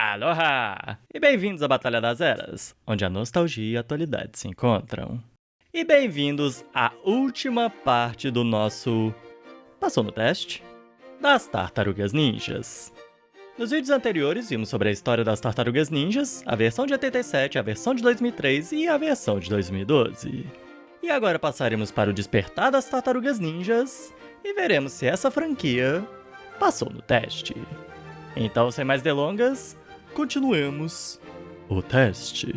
Aloha! E bem-vindos à Batalha das Eras, onde a nostalgia e a atualidade se encontram. E bem-vindos à última parte do nosso... Passou no teste? Das Tartarugas Ninjas. Nos vídeos anteriores vimos sobre a história das Tartarugas Ninjas, a versão de 87, a versão de 2003 e a versão de 2012. E agora passaremos para o Despertar das Tartarugas Ninjas e veremos se essa franquia passou no teste. Então, sem mais delongas, continuemos o teste.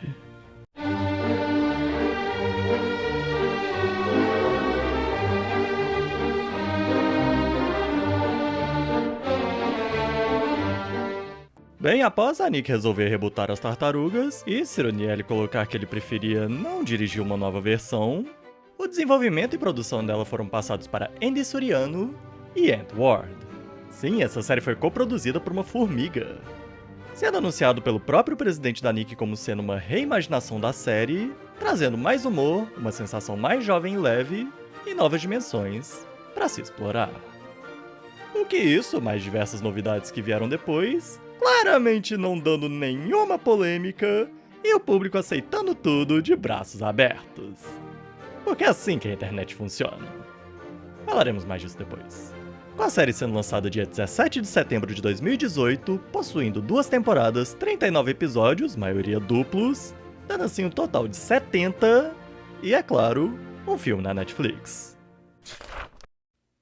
Bem, após a Nick resolver rebutar as tartarugas e Cironielli colocar que ele preferia não dirigir uma nova versão, o desenvolvimento e produção dela foram passados para Andy Suriano e Ant Ward. Sim, essa série foi coproduzida por uma formiga, sendo anunciado pelo próprio presidente da Nick como sendo uma reimaginação da série, trazendo mais humor, uma sensação mais jovem e leve e novas dimensões para se explorar. O que isso, mais diversas novidades que vieram depois, claramente não dando nenhuma polêmica e o público aceitando tudo de braços abertos. Porque é assim que a internet funciona. Falaremos mais disso depois. Com a série sendo lançada dia 17 de setembro de 2018, possuindo 2 temporadas, 39 episódios, maioria duplos, dando assim um total de 70 e, é claro, um filme na Netflix.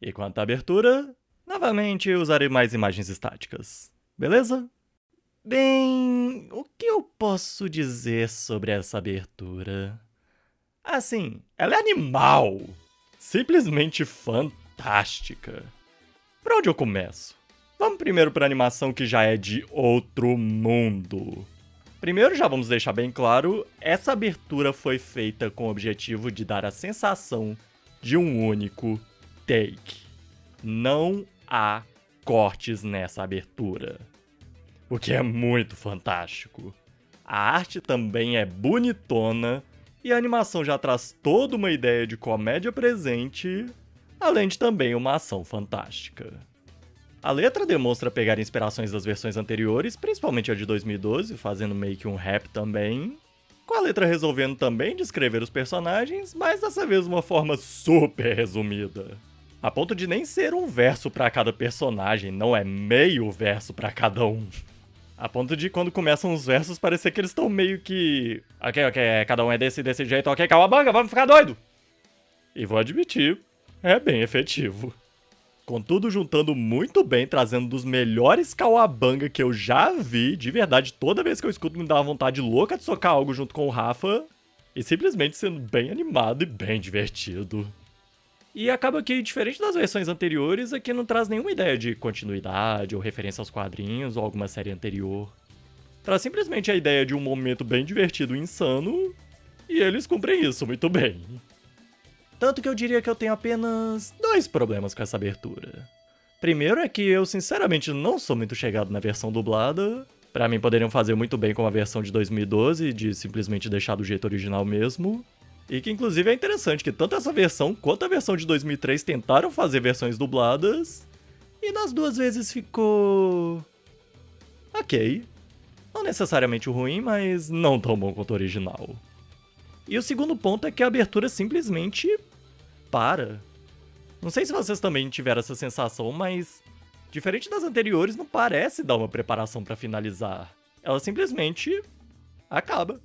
E quanto à abertura, novamente usarei mais imagens estáticas, beleza? Bem, o que eu posso dizer sobre essa abertura? Assim, ela é animal! Simplesmente fantástica! Por onde eu começo? Vamos primeiro para a animação que já é de outro mundo. Primeiro, já vamos deixar bem claro, essa abertura foi feita com o objetivo de dar a sensação de um único take. Não há cortes nessa abertura, o que é muito fantástico. A arte também é bonitona e a animação já traz toda uma ideia de comédia presente, além de também uma ação fantástica. A letra demonstra pegar inspirações das versões anteriores, principalmente a de 2012, fazendo meio que um rap também, com a letra resolvendo também descrever os personagens, mas dessa vez de uma forma super resumida. A ponto de nem ser um verso pra cada personagem, não é meio verso pra cada um. A ponto de quando começam os versos parecer que eles estão meio que... Ok, cada um é desse jeito, ok, cowabunga, vamos ficar doido! E vou admitir, é bem efetivo. Contudo, juntando muito bem, trazendo dos melhores cowabunga que eu já vi, de verdade, toda vez que eu escuto me dá uma vontade louca de socar algo junto com o Rafa, e simplesmente sendo bem animado e bem divertido. E acaba que, diferente das versões anteriores, aqui não traz nenhuma ideia de continuidade ou referência aos quadrinhos ou alguma série anterior. Traz simplesmente a ideia de um momento bem divertido e insano, e eles cumprem isso muito bem. Tanto que eu diria que eu tenho apenas 2 problemas com essa abertura. Primeiro é que eu sinceramente não sou muito chegado na versão dublada. Pra mim poderiam fazer muito bem com a versão de 2012, de simplesmente deixar do jeito original mesmo. E que inclusive é interessante que tanto essa versão quanto a versão de 2003 tentaram fazer versões dubladas, e nas 2 vezes ficou... ok. Não necessariamente ruim, mas não tão bom quanto o original. E o segundo ponto é que a abertura simplesmente para. Não sei se vocês também tiveram essa sensação, mas diferente das anteriores, não parece dar uma preparação pra finalizar. Ela simplesmente acaba.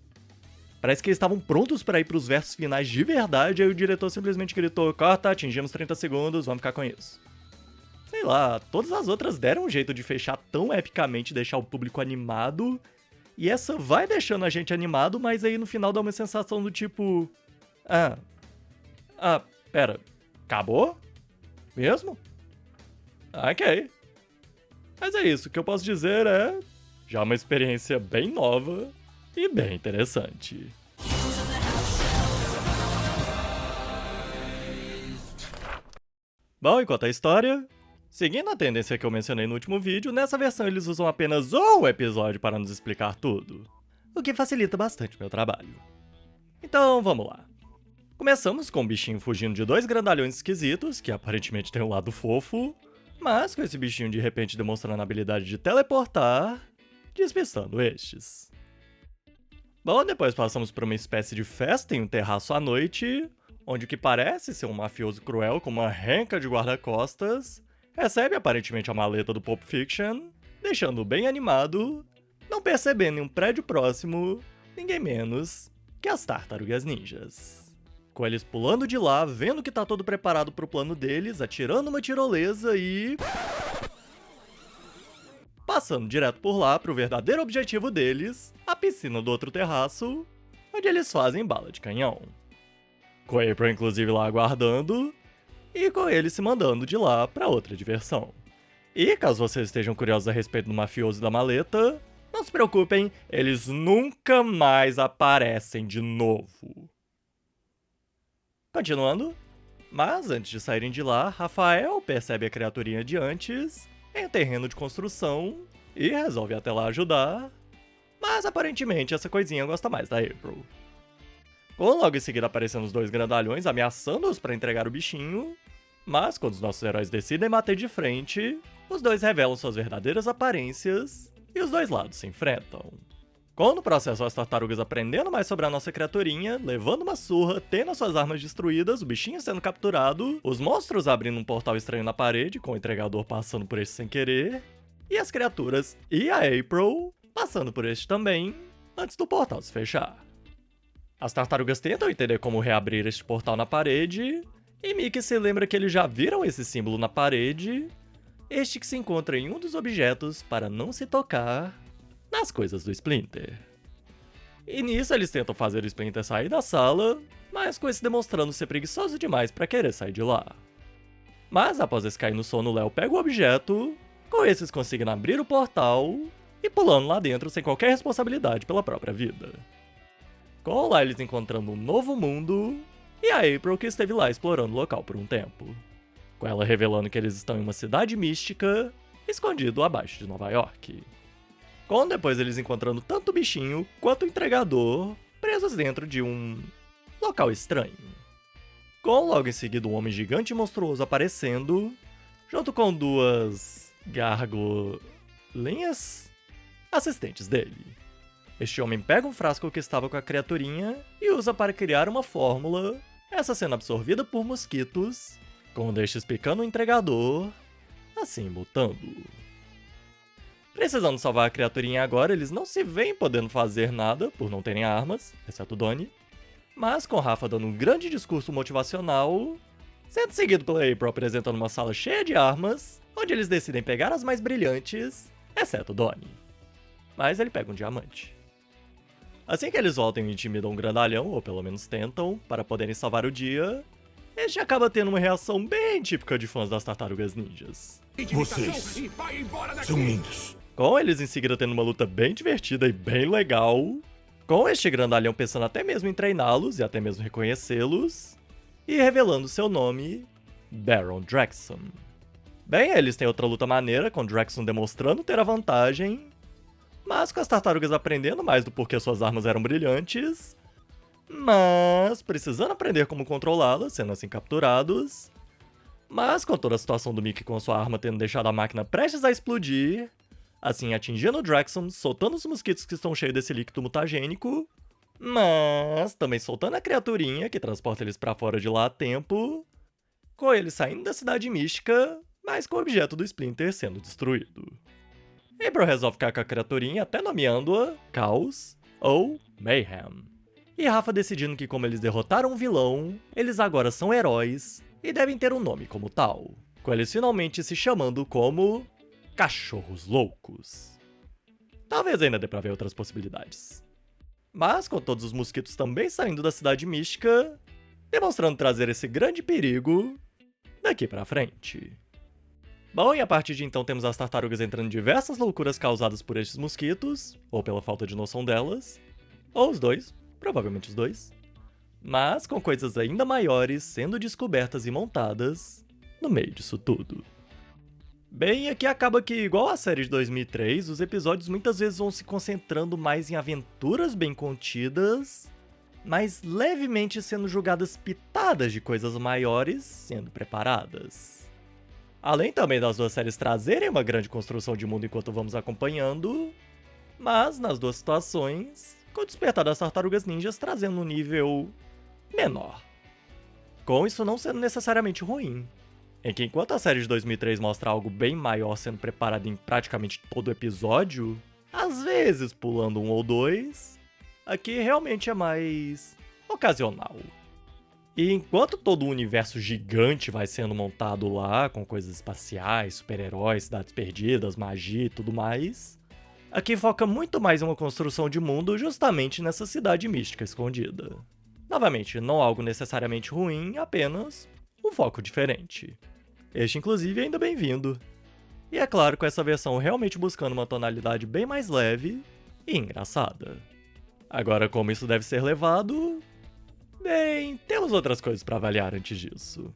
Parece que eles estavam prontos pra ir pros versos finais de verdade, aí o diretor simplesmente gritou: corta, atingimos 30 segundos, vamos ficar com isso. Sei lá, todas as outras deram um jeito de fechar tão epicamente e deixar o público animado, e essa vai deixando a gente animado, mas aí no final dá uma sensação do tipo... pera, acabou? Mesmo? Ok. Mas é isso, o que eu posso dizer é... já uma experiência bem nova e bem interessante. Bom, enquanto a história... seguindo a tendência que eu mencionei no último vídeo, nessa versão eles usam apenas um episódio para nos explicar tudo, o que facilita bastante meu trabalho. Então, vamos lá. Começamos com o bichinho fugindo de 2 grandalhões esquisitos, que aparentemente tem um lado fofo, mas com esse bichinho de repente demonstrando a habilidade de teleportar, despistando estes. Bom, depois passamos por uma espécie de festa em um terraço à noite, onde o que parece ser um mafioso cruel com uma renca de guarda-costas recebe aparentemente a maleta do Pulp Fiction, deixando-o bem animado, não percebendo em um prédio próximo ninguém menos que as Tartarugas Ninjas. Com eles pulando de lá, vendo que tá todo preparado pro plano deles, atirando uma tirolesa e passando direto por lá pro verdadeiro objetivo deles, a piscina do outro terraço, onde eles fazem bala de canhão. Com a April inclusive lá aguardando, e com ele se mandando de lá pra outra diversão. E caso vocês estejam curiosos a respeito do mafioso e da maleta, não se preocupem, eles nunca mais aparecem de novo. Continuando, mas antes de saírem de lá, Rafael percebe a criaturinha de antes em um terreno de construção e resolve até lá ajudar, mas aparentemente essa coisinha gosta mais da April. Com logo em seguida aparecendo os dois grandalhões ameaçando-os para entregar o bichinho, mas quando os nossos heróis decidem bater de frente, os dois revelam suas verdadeiras aparências e os dois lados se enfrentam. Com no processo as tartarugas aprendendo mais sobre a nossa criaturinha, levando uma surra, tendo as suas armas destruídas, o bichinho sendo capturado, os monstros abrindo um portal estranho na parede, com o entregador passando por este sem querer, e as criaturas e a April passando por este também, antes do portal se fechar. As tartarugas tentam entender como reabrir este portal na parede, e Mickey se lembra que eles já viram esse símbolo na parede, este que se encontra em um dos objetos para não se tocar nas coisas do Splinter. E nisso eles tentam fazer o Splinter sair da sala, mas com esse demonstrando ser preguiçoso demais para querer sair de lá. Mas após esse cair no sono, Léo pega o objeto, com esses conseguindo abrir o portal e pulando lá dentro sem qualquer responsabilidade pela própria vida. Com lá eles encontrando um novo mundo, e a April que esteve lá explorando o local por um tempo. Com ela revelando que eles estão em uma cidade mística, escondido abaixo de Nova York. Com depois eles encontrando tanto o bichinho quanto o entregador, presos dentro de um local estranho. Com logo em seguida um homem gigante e monstruoso aparecendo, junto com duas gargolinhas assistentes dele. Este homem pega um frasco que estava com a criaturinha e usa para criar uma fórmula, essa sendo absorvida por mosquitos, com destes picando o entregador, assim mutando. Precisando salvar a criaturinha agora, eles não se veem podendo fazer nada por não terem armas, exceto Donnie, mas com Rafa dando um grande discurso motivacional, sendo seguido pela April apresentando uma sala cheia de armas, onde eles decidem pegar as mais brilhantes, exceto Donnie. Mas ele pega um diamante. Assim que eles voltam e intimidam um grandalhão, ou pelo menos tentam, para poderem salvar o dia, este acaba tendo uma reação bem típica de fãs das Tartarugas Ninjas. Vocês são lindos. Com eles em seguida tendo uma luta bem divertida e bem legal, com este grandalhão pensando até mesmo em treiná-los e até mesmo reconhecê-los, e revelando seu nome, Baron Draxon. Bem, eles têm outra luta maneira, com Draxon demonstrando ter a vantagem, mas com as tartarugas aprendendo mais do porquê suas armas eram brilhantes, mas precisando aprender como controlá-las, sendo assim capturados, mas com toda a situação do Mickey com a sua arma tendo deixado a máquina prestes a explodir, assim atingindo o Draxon, soltando os mosquitos que estão cheios desse líquido mutagênico, mas também soltando a criaturinha que transporta eles pra fora de lá a tempo, com ele saindo da cidade mística, mas com o objeto do Splinter sendo destruído. April resolve ficar com a criaturinha até nomeando-a Caos ou Mayhem. E Rafa decidindo que como eles derrotaram um vilão, eles agora são heróis e devem ter um nome como tal, com eles finalmente se chamando como Cachorros Loucos. Talvez ainda dê pra ver outras possibilidades. Mas com todos os mosquitos também saindo da cidade mística, demonstrando trazer esse grande perigo daqui pra frente. Bom, e a partir de então temos as tartarugas entrando em diversas loucuras causadas por estes mosquitos, ou pela falta de noção delas, ou os dois, provavelmente os dois, mas com coisas ainda maiores sendo descobertas e montadas no meio disso tudo. Bem, aqui acaba que, igual a série de 2003, os episódios muitas vezes vão se concentrando mais em aventuras bem contidas, mas levemente sendo jogadas pitadas de coisas maiores sendo preparadas. Além também das duas séries trazerem uma grande construção de mundo enquanto vamos acompanhando, Mas, nas duas situações, com o despertar das Tartarugas Ninjas trazendo um nível menor. Com isso não sendo necessariamente ruim. Em que enquanto a série de 2003 mostra algo bem maior sendo preparado em praticamente todo o episódio, às vezes pulando um ou dois, aqui realmente é mais ocasional. E enquanto todo o universo gigante vai sendo montado lá, com coisas espaciais, super-heróis, cidades perdidas, magia e tudo mais, aqui foca muito mais em uma construção de mundo justamente nessa cidade mística escondida. Novamente, não algo necessariamente ruim, apenas um foco diferente. Este, inclusive, é ainda bem-vindo. E é claro, com essa versão realmente buscando uma tonalidade bem mais leve e engraçada. Agora, como isso deve ser levado? Bem, temos outras coisas para avaliar antes disso.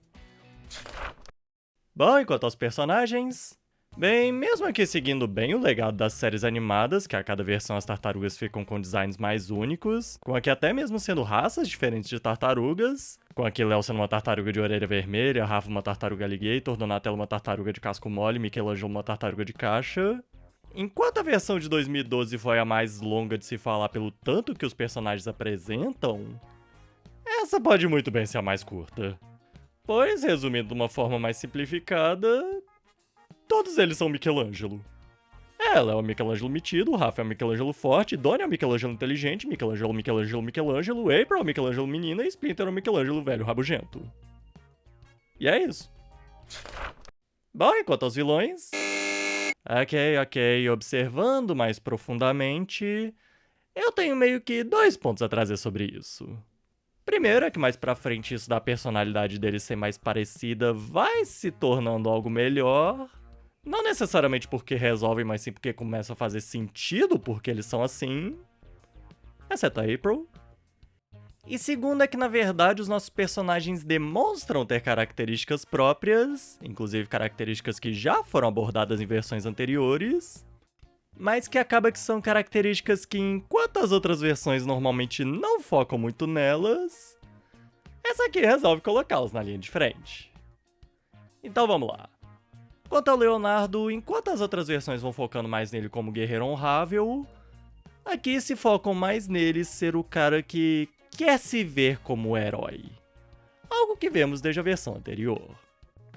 Bom, enquanto aos personagens... Bem, mesmo aqui seguindo bem o legado das séries animadas, que a cada versão as tartarugas ficam com designs mais únicos, com aqui até mesmo sendo raças diferentes de tartarugas, com aqui Léo sendo uma tartaruga de orelha vermelha, Rafa uma tartaruga alligator, Donatello uma tartaruga de casco mole, Michelangelo uma tartaruga de caixa. Enquanto a versão de 2012 foi a mais longa de se falar pelo tanto que os personagens apresentam, essa pode muito bem ser a mais curta. Pois, resumindo de uma forma mais simplificada, todos eles são Michelangelo. Ela é o Michelangelo metido, o Rafa é o Michelangelo forte, Donnie é o Michelangelo inteligente, Michelangelo, April é o Michelangelo menina e Splinter é o Michelangelo velho rabugento. E é isso. Bom, enquanto aos vilões... Ok, observando mais profundamente, eu tenho meio que 2 pontos a trazer sobre isso. Primeiro é que mais pra frente isso da personalidade deles ser mais parecida vai se tornando algo melhor. Não necessariamente porque resolvem, mas sim porque começa a fazer sentido porque eles são assim. Exceto a April. E segundo é que, na verdade, os nossos personagens demonstram ter características próprias, inclusive características que já foram abordadas em versões anteriores, mas que acaba que são características que, enquanto as outras versões normalmente não focam muito nelas, essa aqui resolve colocá-los na linha de frente. Então vamos lá. Quanto ao Leonardo, enquanto as outras versões vão focando mais nele como guerreiro honrável, aqui se focam mais nele ser o cara que quer se ver como herói. Algo que vemos desde a versão anterior.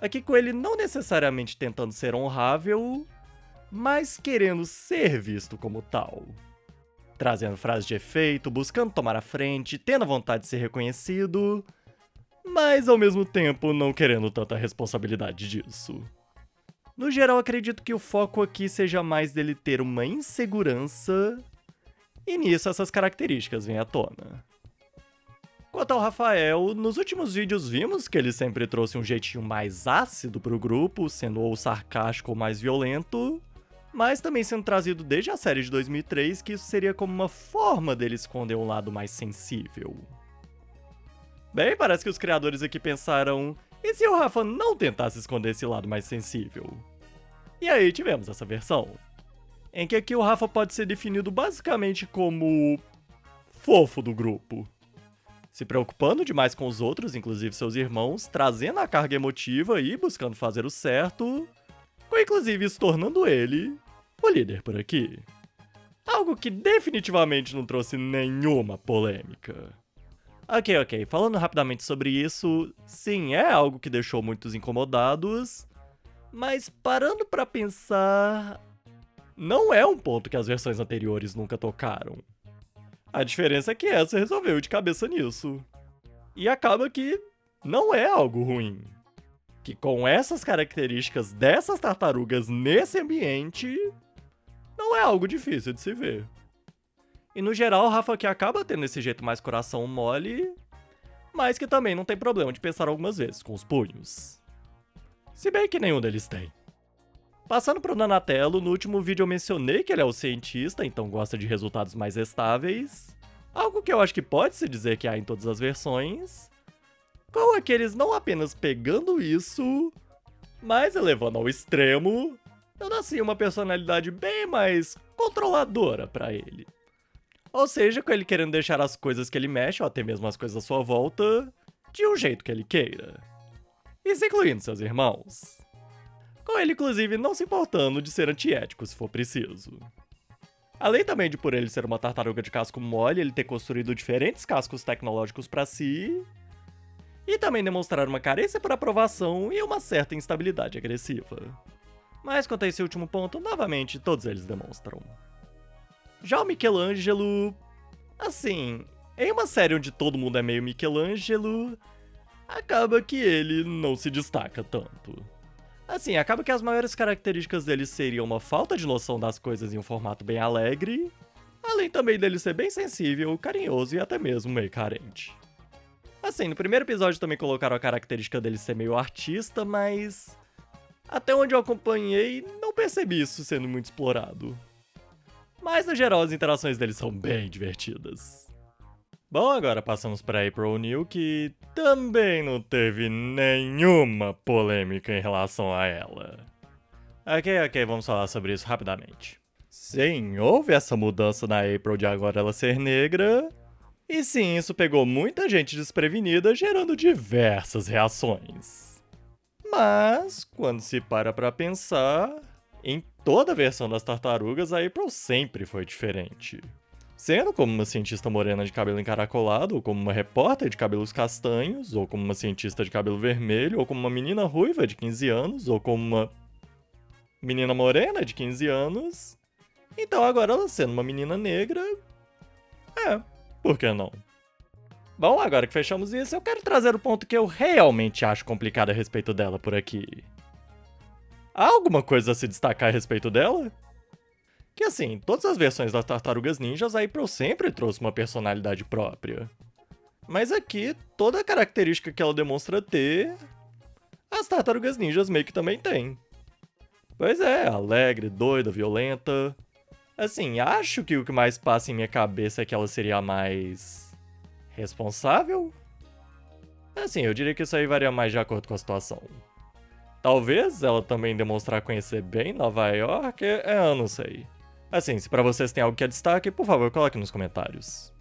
Aqui com ele não necessariamente tentando ser honrável, mas querendo ser visto como tal. Trazendo frases de efeito, buscando tomar a frente, tendo a vontade de ser reconhecido, mas ao mesmo tempo não querendo tanta responsabilidade disso. No geral, acredito que o foco aqui seja mais dele ter uma insegurança, e nisso essas características vêm à tona. Quanto ao Rafael, nos últimos vídeos vimos que ele sempre trouxe um jeitinho mais ácido pro grupo, sendo ou sarcástico ou mais violento, mas também sendo trazido desde a série de 2003 que isso seria como uma forma dele esconder um lado mais sensível. Bem, parece que os criadores aqui pensaram, e se o Rafa não tentasse esconder esse lado mais sensível? E aí tivemos essa versão, em que aqui o Rafa pode ser definido basicamente como fofo do grupo. Se preocupando demais com os outros, inclusive seus irmãos, trazendo a carga emotiva e buscando fazer o certo, com inclusive se tornando ele o líder por aqui. Algo que definitivamente não trouxe nenhuma polêmica. Ok, falando rapidamente sobre isso, sim, é algo que deixou muitos incomodados, mas parando pra pensar, não é um ponto que as versões anteriores nunca tocaram. A diferença é que essa resolveu ir de cabeça nisso. E acaba que não é algo ruim. Que com essas características dessas tartarugas nesse ambiente, não é algo difícil de se ver. E no geral, o Rafa que acaba tendo esse jeito mais coração mole, mas que também não tem problema de pensar algumas vezes com os punhos. Se bem que nenhum deles tem. Passando pro Donatello, no último vídeo eu mencionei que ele é o cientista, então gosta de resultados mais estáveis. Algo que eu acho que pode-se dizer que há em todas as versões. Com aqueles não apenas pegando isso, mas elevando ao extremo, dando assim uma personalidade bem mais controladora pra ele. Ou seja, com ele querendo deixar as coisas que ele mexe, ou até mesmo as coisas à sua volta, de um jeito que ele queira. Isso incluindo seus irmãos. Com ele, inclusive, não se importando de ser antiético se for preciso. Além também de por ele ser uma tartaruga de casco mole, ele ter construído diferentes cascos tecnológicos pra si, e também demonstrar uma carência por aprovação e uma certa instabilidade agressiva. Mas quanto a esse último ponto, novamente, todos eles demonstram. Já o Michelangelo... Assim, em uma série onde todo mundo é meio Michelangelo, acaba que ele não se destaca tanto. Assim, acaba que as maiores características dele seriam uma falta de noção das coisas em um formato bem alegre, além também dele ser bem sensível, carinhoso e até mesmo meio carente. Assim, no primeiro episódio também colocaram a característica dele ser meio artista, mas... até onde eu acompanhei, não percebi isso sendo muito explorado. Mas, no geral, as interações dele são bem divertidas. Bom, agora passamos para April O'Neil, que também não teve nenhuma polêmica em relação a ela. Ok, vamos falar sobre isso rapidamente. Sim, houve essa mudança na April de agora ela ser negra, e sim, isso pegou muita gente desprevenida, gerando diversas reações. Mas, quando se para pra pensar, em toda a versão das tartarugas, a April sempre foi diferente. Sendo como uma cientista morena de cabelo encaracolado, ou como uma repórter de cabelos castanhos, ou como uma cientista de cabelo vermelho, ou como uma menina ruiva de 15 anos, ou como uma menina morena de 15 anos. Então agora ela sendo uma menina negra... por que não? Bom, agora que fechamos isso, eu quero trazer o ponto que eu realmente acho complicado a respeito dela por aqui. Há alguma coisa a se destacar a respeito dela? Que assim, todas as versões das Tartarugas Ninjas, a April sempre trouxe uma personalidade própria. Mas aqui, toda a característica que ela demonstra ter, as Tartarugas Ninjas meio que também têm. Pois é, alegre, doida, violenta. Assim, acho que o que mais passa em minha cabeça é que ela seria a mais... responsável? Assim, eu diria que isso aí varia mais de acordo com a situação. Talvez ela também demonstrar conhecer bem Nova York, eu não sei. Assim, se pra vocês tem algo que é destaque, por favor, coloque nos comentários.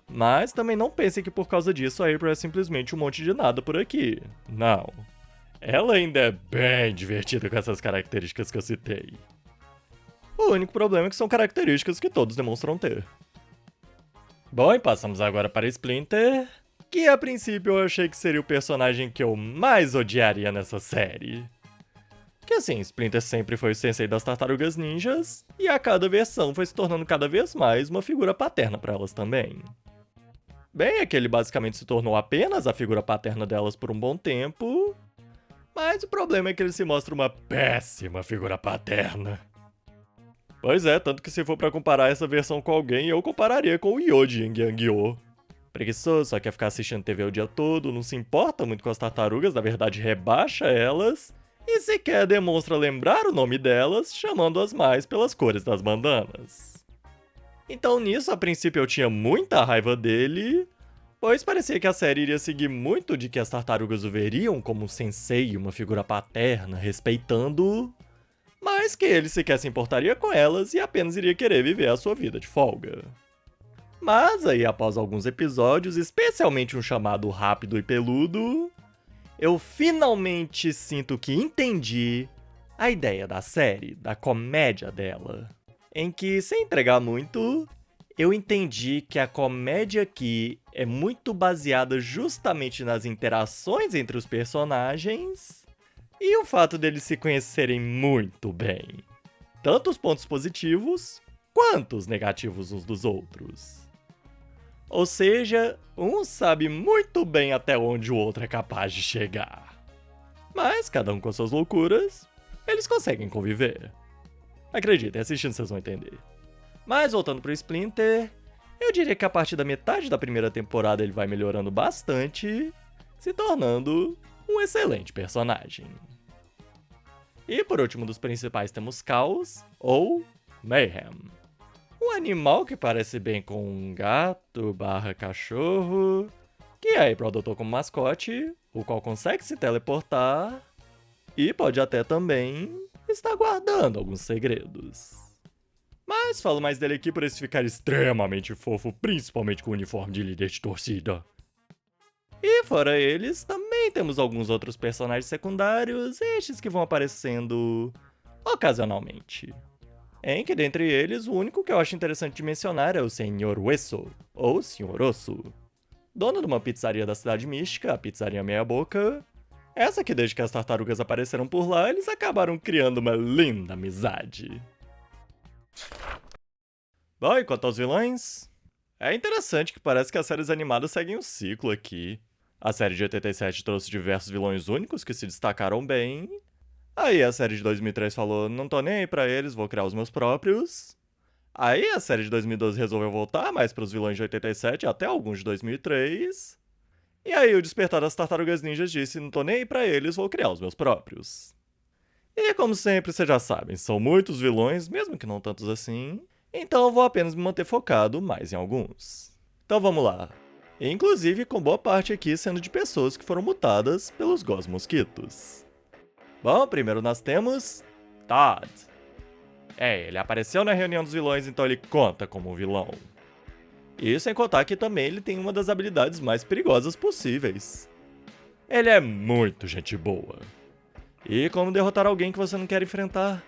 Mas também não pensem que por causa disso a April é simplesmente um monte de nada por aqui. Não. Ela ainda é bem divertida com essas características que eu citei. O único problema é que são características que todos demonstram ter. Bom, e passamos agora para Splinter, que a princípio eu achei que seria o personagem que eu mais odiaria nessa série. Que assim, Splinter sempre foi o sensei das Tartarugas Ninjas, e a cada versão foi se tornando cada vez mais uma figura paterna para elas também. Bem, é que ele basicamente se tornou apenas a figura paterna delas por um bom tempo, mas o problema é que ele se mostra uma péssima figura paterna. Pois é, tanto que se for pra comparar essa versão com alguém, eu compararia com o Yo de Yang-Yang-Yo. Preguiçoso, só quer ficar assistindo TV o dia todo, não se importa muito com as tartarugas, na verdade rebaixa elas, e sequer demonstra lembrar o nome delas, chamando-as mais pelas cores das bandanas. Então nisso, a princípio eu tinha muita raiva dele, pois parecia que a série iria seguir muito de que as tartarugas o veriam como um sensei, uma figura paterna, respeitando-o, mas que ele sequer se importaria com elas e apenas iria querer viver a sua vida de folga. Mas aí, após alguns episódios, especialmente um chamado Rápido e Peludo, eu finalmente sinto que entendi a ideia da série, da comédia dela. Em que, sem entregar muito, eu entendi que a comédia aqui é muito baseada justamente nas interações entre os personagens e o fato deles se conhecerem muito bem. Tanto os pontos positivos, quanto os negativos uns dos outros. Ou seja, um sabe muito bem até onde o outro é capaz de chegar. Mas, cada um com suas loucuras, eles conseguem conviver. Acreditem, assistindo vocês vão entender. Mas, voltando pro Splinter, eu diria que a partir da metade da primeira temporada ele vai melhorando bastante, se tornando um excelente personagem. E por último dos principais temos Caos, ou Mayhem. Um animal que parece bem com um gato/cachorro, que a April adotou como mascote, o qual consegue se teleportar, e pode até também estar guardando alguns segredos. Mas falo mais dele aqui por esse ficar extremamente fofo, principalmente com o uniforme de líder de torcida. E fora eles, também temos alguns outros personagens secundários, estes que vão aparecendo ocasionalmente. Em que dentre eles, o único que eu acho interessante de mencionar é o Senhor Hueso, ou Senhor Osso. Dono de uma pizzaria da Cidade Mística, a Pizzaria Meia Boca. Essa que desde que as tartarugas apareceram por lá, eles acabaram criando uma linda amizade. Bom, e quanto aos vilões? É interessante que parece que as séries animadas seguem um ciclo aqui. A série de 87 trouxe diversos vilões únicos que se destacaram bem. Aí a série de 2003 falou, não tô nem aí pra eles, vou criar os meus próprios. Aí a série de 2012 resolveu voltar mais pros vilões de 87 até alguns de 2003. E aí o Despertar das Tartarugas Ninjas disse, não tô nem aí pra eles, vou criar os meus próprios. E como sempre, vocês já sabem, são muitos vilões, mesmo que não tantos assim. Então eu vou apenas me manter focado mais em alguns. Então vamos lá. Inclusive com boa parte aqui sendo de pessoas que foram mutadas pelos Gosmosquitos. Bom, primeiro nós temos Todd. Ele apareceu na reunião dos vilões, então ele conta como um vilão. E sem contar que também ele tem uma das habilidades mais perigosas possíveis. Ele é muito gente boa. E como derrotar alguém que você não quer enfrentar?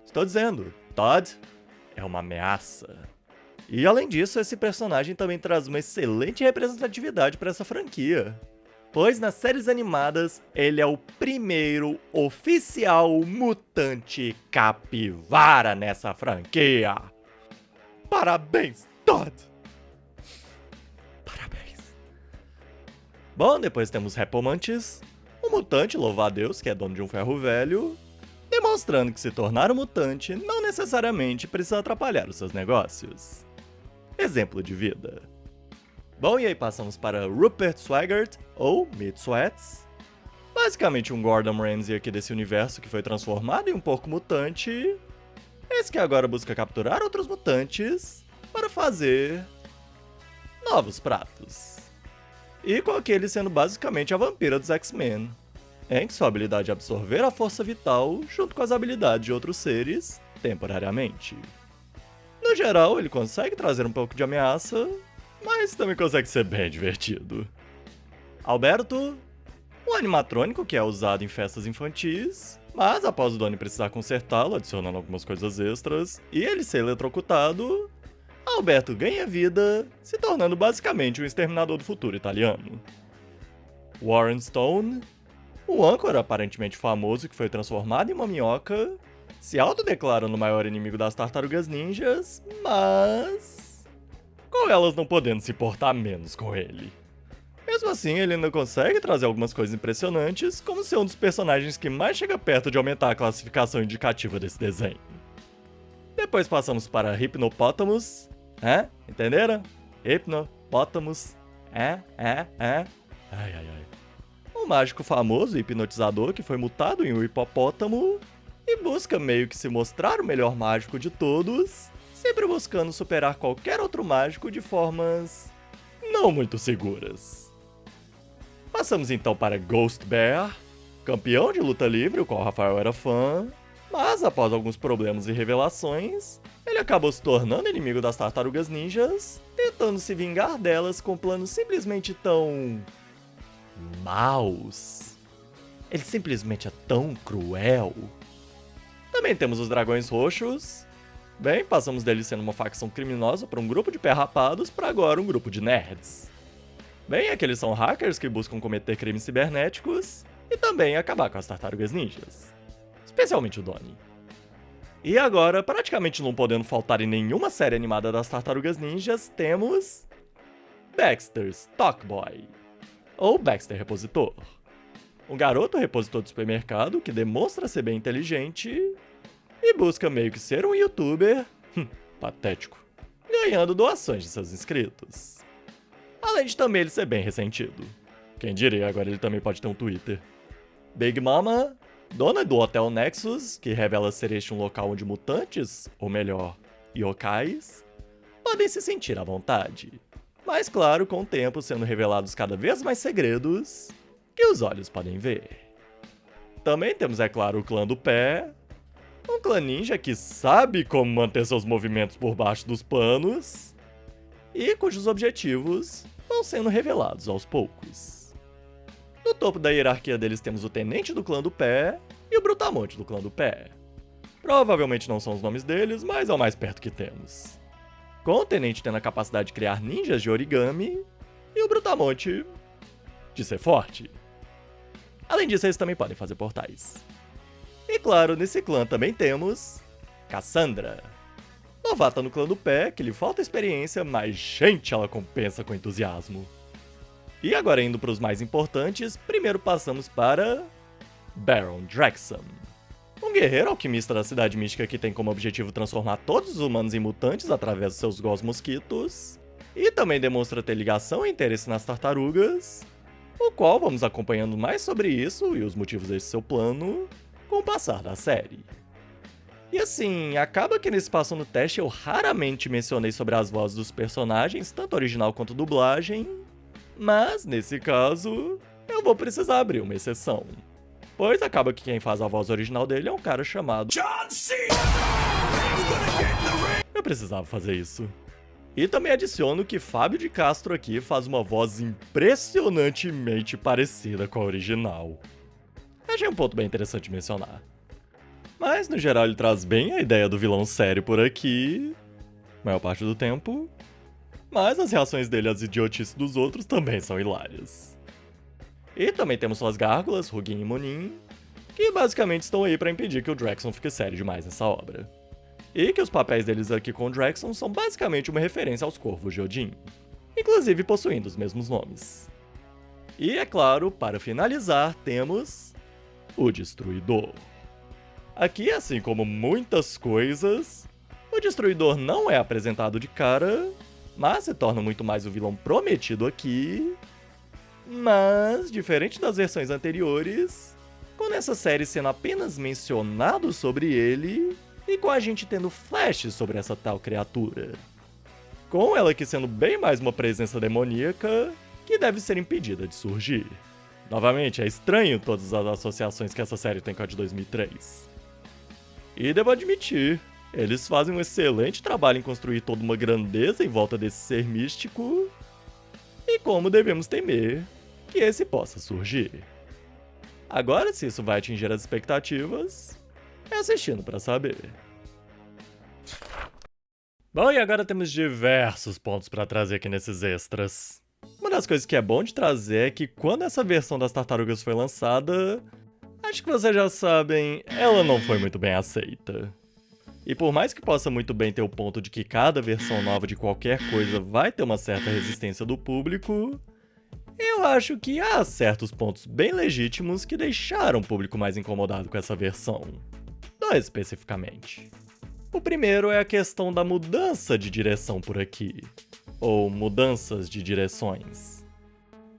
Estou dizendo, Todd é uma ameaça. E além disso, esse personagem também traz uma excelente representatividade para essa franquia. Pois nas séries animadas, ele é o primeiro oficial mutante capivara nessa franquia. Parabéns, Todd! Parabéns. Bom, depois temos Repomantis, um mutante, louva a Deus, que é dono de um ferro velho, demonstrando que se tornar um mutante não necessariamente precisa atrapalhar os seus negócios. Exemplo de vida. Bom, e aí passamos para Rupert Swaggart, ou Mid-Sweats. Basicamente um Gordon Ramsay aqui desse universo que foi transformado em um porco mutante. Esse que agora busca capturar outros mutantes para fazer novos pratos. E com aquele sendo basicamente a vampira dos X-Men, em que sua habilidade é absorver a força vital junto com as habilidades de outros seres temporariamente. No geral, ele consegue trazer um pouco de ameaça, mas também consegue ser bem divertido. Alberto, um animatrônico que é usado em festas infantis, mas após o Donnie precisar consertá-lo, adicionando algumas coisas extras, e ele ser eletrocutado, Alberto ganha vida, se tornando basicamente um exterminador do futuro italiano. Warren Stone, um âncora aparentemente famoso que foi transformado em uma minhoca, se autodeclara no maior inimigo das tartarugas ninjas, mas com elas não podendo se portar menos com ele. Mesmo assim, ele ainda consegue trazer algumas coisas impressionantes, como ser um dos personagens que mais chega perto de aumentar a classificação indicativa desse desenho. Depois passamos para Hypnopotamus. Entenderam? Hypnopotamus. Ai. Um mágico famoso e hipnotizador que foi mutado em um hipopótamo e busca meio que se mostrar o melhor mágico de todos, sempre buscando superar qualquer outro mágico de formas não muito seguras. Passamos então para Ghost Bear, campeão de luta livre, o qual Rafael era fã, mas após alguns problemas e revelações, ele acabou se tornando inimigo das tartarugas ninjas, tentando se vingar delas com planos simplesmente tão maus. Ele simplesmente é tão cruel. Também temos os dragões roxos. Bem, passamos deles sendo uma facção criminosa para um grupo de pé-rapados para agora um grupo de nerds. Bem, aqueles são hackers que buscam cometer crimes cibernéticos e também acabar com as tartarugas ninjas. Especialmente o Donnie. E agora, praticamente não podendo faltar em nenhuma série animada das tartarugas ninjas, temos Baxter Stockboy, ou Baxter Repositor. Um garoto repositor de supermercado que demonstra ser bem inteligente e busca meio que ser um youtuber, patético, ganhando doações de seus inscritos. Além de também ele ser bem ressentido. Quem diria, agora ele também pode ter um Twitter. Big Mama, dona do Hotel Nexus, que revela ser este um local onde mutantes, ou melhor, yokais, podem se sentir à vontade. Mas claro, com o tempo sendo revelados cada vez mais segredos que os olhos podem ver. Também temos, é claro, o clã do pé, um clã ninja que sabe como manter seus movimentos por baixo dos panos e cujos objetivos vão sendo revelados aos poucos. No topo da hierarquia deles temos o tenente do clã do pé e o brutamonte do clã do pé. Provavelmente não são os nomes deles, mas é o mais perto que temos. Com o Tenente tendo a capacidade de criar ninjas de origami, e o Brutamonte de ser forte. Além disso, eles também podem fazer portais. E claro, nesse clã também temos Cassandra. Novata no clã do pé, que lhe falta experiência, mas gente, ela compensa com entusiasmo. E agora indo para os mais importantes, primeiro passamos para Baron Drexen. Um guerreiro alquimista da cidade mística que tem como objetivo transformar todos os humanos em mutantes através dos seus gosmos mosquitos, e também demonstra ter ligação e interesse nas tartarugas, o qual vamos acompanhando mais sobre isso e os motivos desse seu plano com o passar da série. E assim, acaba que nesse passo no teste eu raramente mencionei sobre as vozes dos personagens, tanto original quanto dublagem, mas nesse caso eu vou precisar abrir uma exceção. Pois acaba que quem faz a voz original dele é um cara chamado John Cena! Eu precisava fazer isso. E também adiciono que Fábio de Castro aqui faz uma voz impressionantemente parecida com a original. Achei um ponto bem interessante de mencionar. Mas no geral ele traz bem a ideia do vilão sério por aqui, maior parte do tempo, mas as reações dele às idiotices dos outros também são hilárias. E também temos suas gárgulas, Hugin e Munin, que basicamente estão aí pra impedir que o Drexen fique sério demais nessa obra. E que os papéis deles aqui com o Drexen são basicamente uma referência aos Corvos de Odin, inclusive possuindo os mesmos nomes. E é claro, para finalizar, temos o Destruidor. Aqui, assim como muitas coisas, o Destruidor não é apresentado de cara, mas se torna muito mais o vilão prometido aqui. Mas, diferente das versões anteriores, com essa série sendo apenas mencionado sobre ele, e com a gente tendo flashes sobre essa tal criatura. Com ela aqui sendo bem mais uma presença demoníaca, que deve ser impedida de surgir. Novamente, é estranho todas as associações que essa série tem com a de 2003. E devo admitir, eles fazem um excelente trabalho em construir toda uma grandeza em volta desse ser místico, e como devemos temer que esse possa surgir. Agora, se isso vai atingir as expectativas, é assistindo pra saber. Bom, e agora temos diversos pontos pra trazer aqui nesses extras. Uma das coisas que é bom de trazer é que quando essa versão das tartarugas foi lançada, acho que vocês já sabem, ela não foi muito bem aceita. E por mais que possa muito bem ter o ponto de que cada versão nova de qualquer coisa vai ter uma certa resistência do público, eu acho que há certos pontos bem legítimos que deixaram o público mais incomodado com essa versão. Dois especificamente. O primeiro é a questão da mudança de direção por aqui, ou mudanças de direções.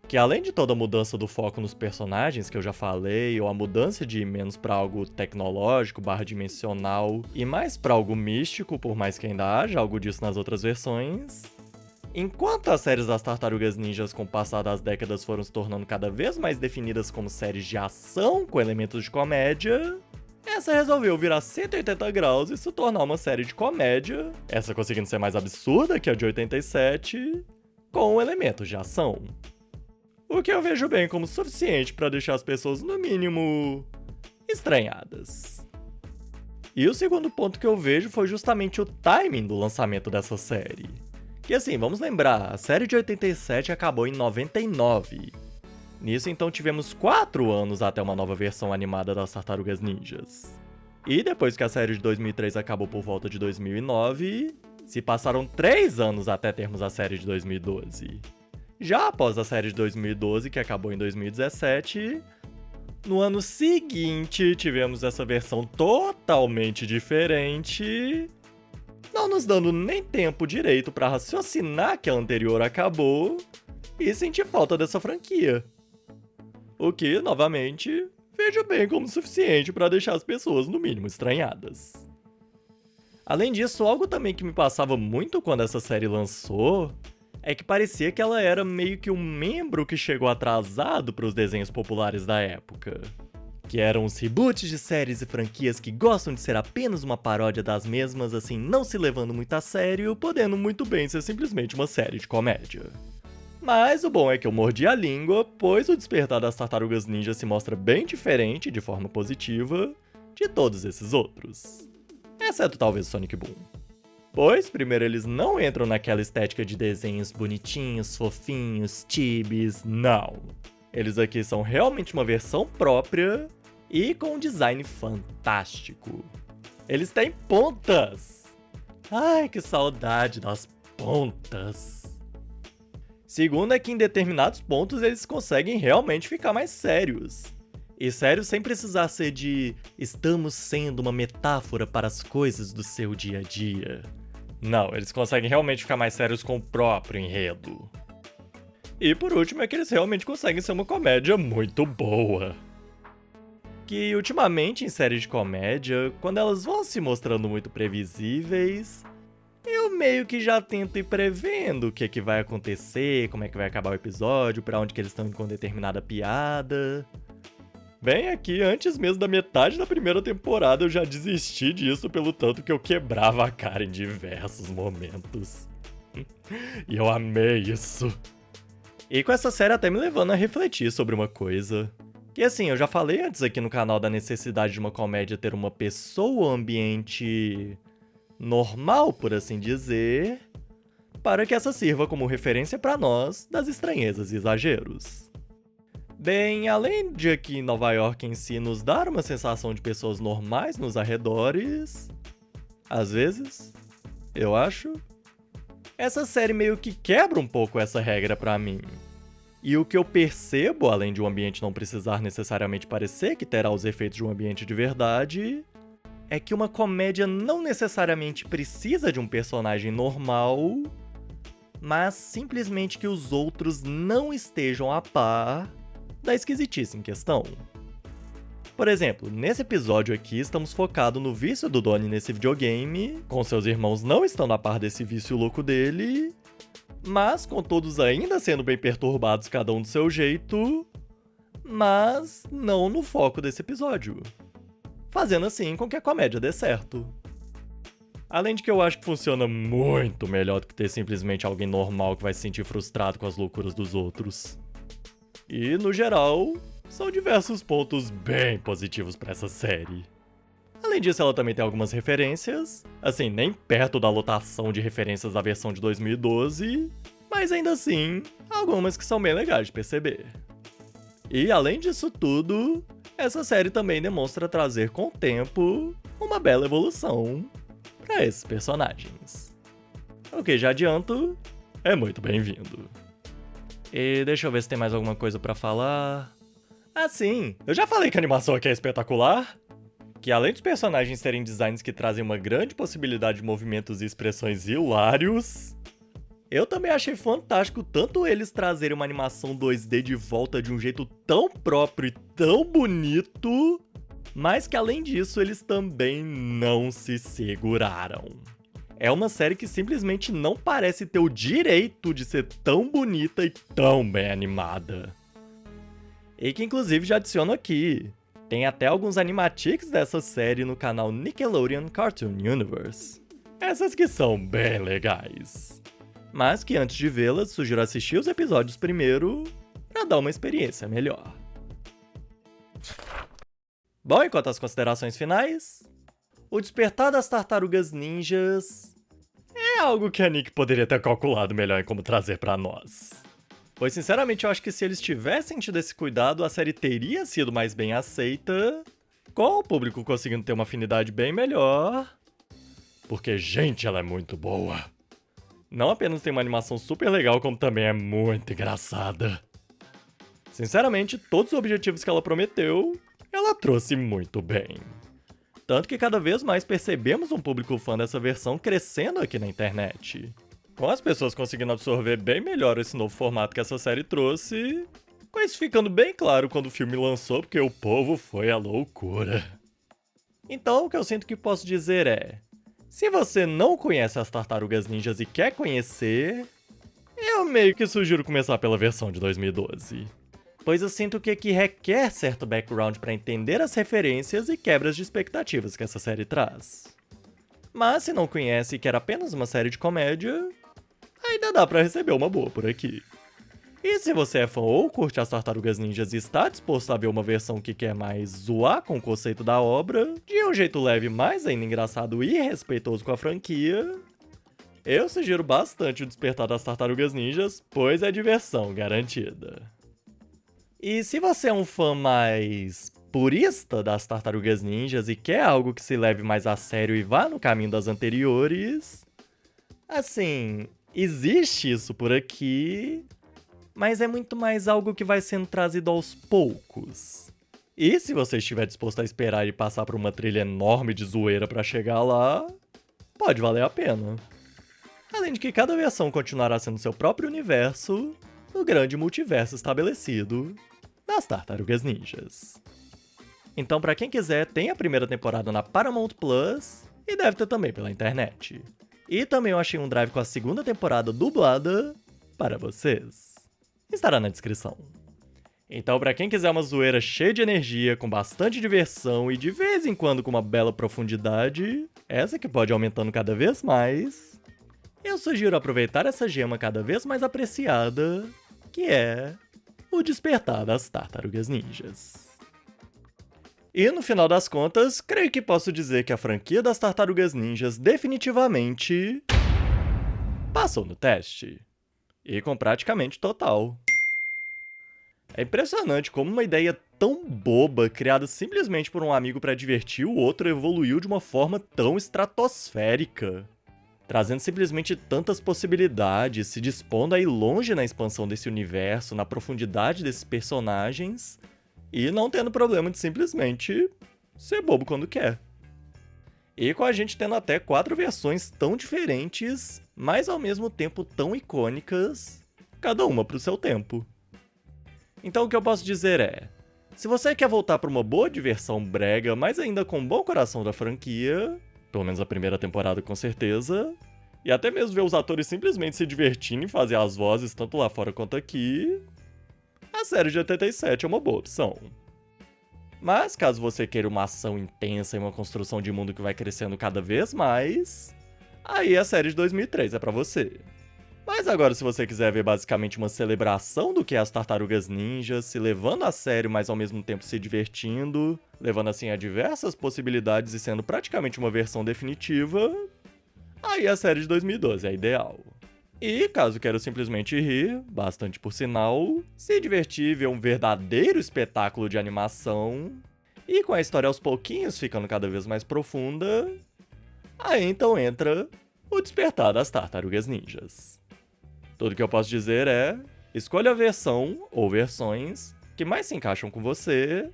Que além de toda a mudança do foco nos personagens que eu já falei, ou a mudança de ir menos pra algo tecnológico, /dimensional, e mais pra algo místico, por mais que ainda haja algo disso nas outras versões, enquanto as séries das Tartarugas Ninjas com o passar das décadas foram se tornando cada vez mais definidas como séries de ação com elementos de comédia, essa resolveu virar 180 graus e se tornar uma série de comédia, essa conseguindo ser mais absurda que a de 87, com elementos de ação. O que eu vejo bem como suficiente para deixar as pessoas, no mínimo, estranhadas. E o segundo ponto que eu vejo foi justamente o timing do lançamento dessa série. Que assim, vamos lembrar, a série de 87 acabou em 99. Nisso então tivemos 4 anos até uma nova versão animada das Tartarugas Ninjas. E depois que a série de 2003 acabou por volta de 2009, se passaram 3 anos até termos a série de 2012. Já após a série de 2012, que acabou em 2017, no ano seguinte tivemos essa versão totalmente diferente, não nos dando nem tempo direito para raciocinar que a anterior acabou e sentir falta dessa franquia. O que, novamente, vejo bem como suficiente para deixar as pessoas, no mínimo, estranhadas. Além disso, algo também que me passava muito quando essa série lançou é que parecia que ela era meio que um membro que chegou atrasado para os desenhos populares da época. Que eram os reboots de séries e franquias que gostam de ser apenas uma paródia das mesmas, assim, não se levando muito a sério, podendo muito bem ser simplesmente uma série de comédia. Mas o bom é que eu mordi a língua, pois o Despertar das Tartarugas Ninja se mostra bem diferente, de forma positiva, de todos esses outros. exceto talvez Sonic Boom. Pois, primeiro, eles não entram naquela estética de desenhos bonitinhos, fofinhos, chibis, não. Eles aqui são realmente uma versão própria e com um design fantástico. Eles têm pontas! Ai, que saudade das pontas! Segundo é que em determinados pontos eles conseguem realmente ficar mais sérios. E sério sem precisar ser de estamos sendo uma metáfora para as coisas do seu dia a dia. Não, eles conseguem realmente ficar mais sérios com o próprio enredo. E por último é que eles realmente conseguem ser uma comédia muito boa. Que ultimamente em séries de comédia, quando elas vão se mostrando muito previsíveis, eu meio que já tento ir prevendo o que é que vai acontecer, como é que vai acabar o episódio, pra onde que eles estão indo com determinada piada. Bem, aqui, antes mesmo da metade da primeira temporada, eu já desisti disso pelo tanto que eu quebrava a cara em diversos momentos. E eu amei isso. E com essa série até me levando a refletir sobre uma coisa. Que assim, eu já falei antes aqui no canal da necessidade de uma comédia ter uma pessoa ou ambiente normal, por assim dizer, para que essa sirva como referência para nós das estranhezas e exageros. Bem, além de aqui em Nova York em si nos dar uma sensação de pessoas normais nos arredores, às vezes, eu acho, essa série meio que quebra um pouco essa regra pra mim. E o que eu percebo, além de um ambiente não precisar necessariamente parecer que terá os efeitos de um ambiente de verdade, é que uma comédia não necessariamente precisa de um personagem normal, mas simplesmente que os outros não estejam a par da esquisitice em questão. Por exemplo, nesse episódio aqui estamos focados no vício do Donnie nesse videogame, com seus irmãos não estando a par desse vício louco dele, mas com todos ainda sendo bem perturbados cada um do seu jeito, mas não no foco desse episódio. Fazendo assim com que a comédia dê certo. Além de que eu acho que funciona muito melhor do que ter simplesmente alguém normal que vai se sentir frustrado com as loucuras dos outros. E, no geral, são diversos pontos bem positivos pra essa série. Além disso, ela também tem algumas referências, assim, nem perto da lotação de referências da versão de 2012, mas ainda assim, algumas que são bem legais de perceber. E, além disso tudo, essa série também demonstra trazer com o tempo uma bela evolução pra esses personagens. O que já adianto, é muito bem-vindo. E deixa eu ver se tem mais alguma coisa pra falar. Ah, sim! Eu já falei que a animação aqui é espetacular! Que além dos personagens terem designs que trazem uma grande possibilidade de movimentos e expressões hilários, eu também achei fantástico tanto eles trazerem uma animação 2D de volta de um jeito tão próprio e tão bonito, mas que além disso eles também não se seguraram. É uma série que simplesmente não parece ter o direito de ser tão bonita e tão bem animada. E que inclusive já adiciono aqui, tem até alguns animatics dessa série no canal Nickelodeon Cartoon Universe. Essas que são bem legais. Mas que antes de vê-las, sugiro assistir os episódios primeiro pra dar uma experiência melhor. Bom, enquanto as considerações finais, o despertar das tartarugas ninjas é algo que a Nick poderia ter calculado melhor em como trazer pra nós. Pois sinceramente eu acho que se eles tivessem tido esse cuidado, a série teria sido mais bem aceita, com o público conseguindo ter uma afinidade bem melhor. Porque, gente, ela é muito boa. Não apenas tem uma animação super legal, como também é muito engraçada. Sinceramente, todos os objetivos que ela prometeu, ela trouxe muito bem. Tanto que cada vez mais percebemos um público fã dessa versão crescendo aqui na internet. Com as pessoas conseguindo absorver bem melhor esse novo formato que essa série trouxe, com isso ficando bem claro quando o filme lançou, porque o povo foi à loucura. Então, o que eu sinto que posso dizer é: se você não conhece as Tartarugas Ninjas e quer conhecer, eu meio que sugiro começar pela versão de 2012. Pois eu sinto que aqui requer certo background para entender as referências e quebras de expectativas que essa série traz. Mas se não conhece e quer apenas uma série de comédia, ainda dá pra receber uma boa por aqui. E se você é fã ou curte as Tartarugas Ninjas e está disposto a ver uma versão que quer mais zoar com o conceito da obra, de um jeito leve, mas ainda engraçado e respeitoso com a franquia, eu sugiro bastante o Despertar das Tartarugas Ninjas, pois é diversão garantida. E se você é um fã mais purista das Tartarugas Ninjas e quer algo que se leve mais a sério e vá no caminho das anteriores, assim, existe isso por aqui, mas é muito mais algo que vai sendo trazido aos poucos. E se você estiver disposto a esperar e passar por uma trilha enorme de zoeira pra chegar lá, pode valer a pena. Além de que cada versão continuará sendo seu próprio universo, no grande multiverso estabelecido das Tartarugas Ninjas. Então, pra quem quiser, tem a primeira temporada na Paramount Plus e deve ter também pela internet. E também eu achei um drive com a segunda temporada dublada para vocês. Estará na descrição. Então, pra quem quiser uma zoeira cheia de energia, com bastante diversão e de vez em quando com uma bela profundidade, essa que pode ir aumentando cada vez mais, eu sugiro aproveitar essa gema cada vez mais apreciada, que é o Despertar das Tartarugas Ninjas. E no final das contas, creio que posso dizer que a franquia das Tartarugas Ninjas definitivamente passou no teste. E com praticamente total. É impressionante como uma ideia tão boba, criada simplesmente por um amigo para divertir o outro, evoluiu de uma forma tão estratosférica, trazendo simplesmente tantas possibilidades, se dispondo a ir longe na expansão desse universo, na profundidade desses personagens, e não tendo problema de simplesmente ser bobo quando quer. E com a gente tendo até 4 versões tão diferentes, mas ao mesmo tempo tão icônicas, cada uma pro seu tempo. Então o que eu posso dizer é, se você quer voltar para uma boa diversão brega, mas ainda com um bom coração da franquia, pelo menos a primeira temporada com certeza, e até mesmo ver os atores simplesmente se divertindo em fazer as vozes tanto lá fora quanto aqui, a série de 87 é uma boa opção. Mas caso você queira uma ação intensa e uma construção de mundo que vai crescendo cada vez mais, aí a série de 2003 é pra você. Mas agora se você quiser ver basicamente uma celebração do que é as Tartarugas Ninjas, se levando a sério mas ao mesmo tempo se divertindo, levando assim a diversas possibilidades e sendo praticamente uma versão definitiva, aí a série de 2012 é ideal. E caso queira simplesmente rir, bastante por sinal, se divertir, ver um verdadeiro espetáculo de animação, e com a história aos pouquinhos ficando cada vez mais profunda, aí então entra o Despertar das Tartarugas Ninjas. Tudo que eu posso dizer é, escolha a versão ou versões que mais se encaixam com você,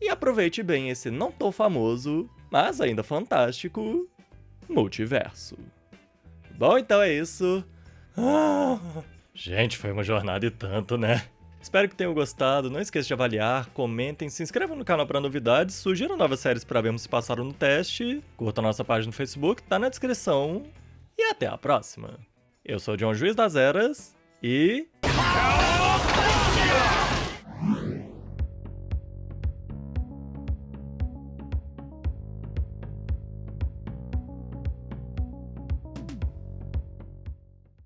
e aproveite bem esse não tão famoso, mas ainda fantástico, multiverso. Bom, então é isso. Gente, foi uma jornada e tanto, né? Espero que tenham gostado, não esqueça de avaliar, comentem, se inscrevam no canal para novidades, sugiram novas séries para vermos se passaram no teste, curtam nossa página no Facebook, tá na descrição, e até a próxima. Eu sou o John Juiz das Eras, e...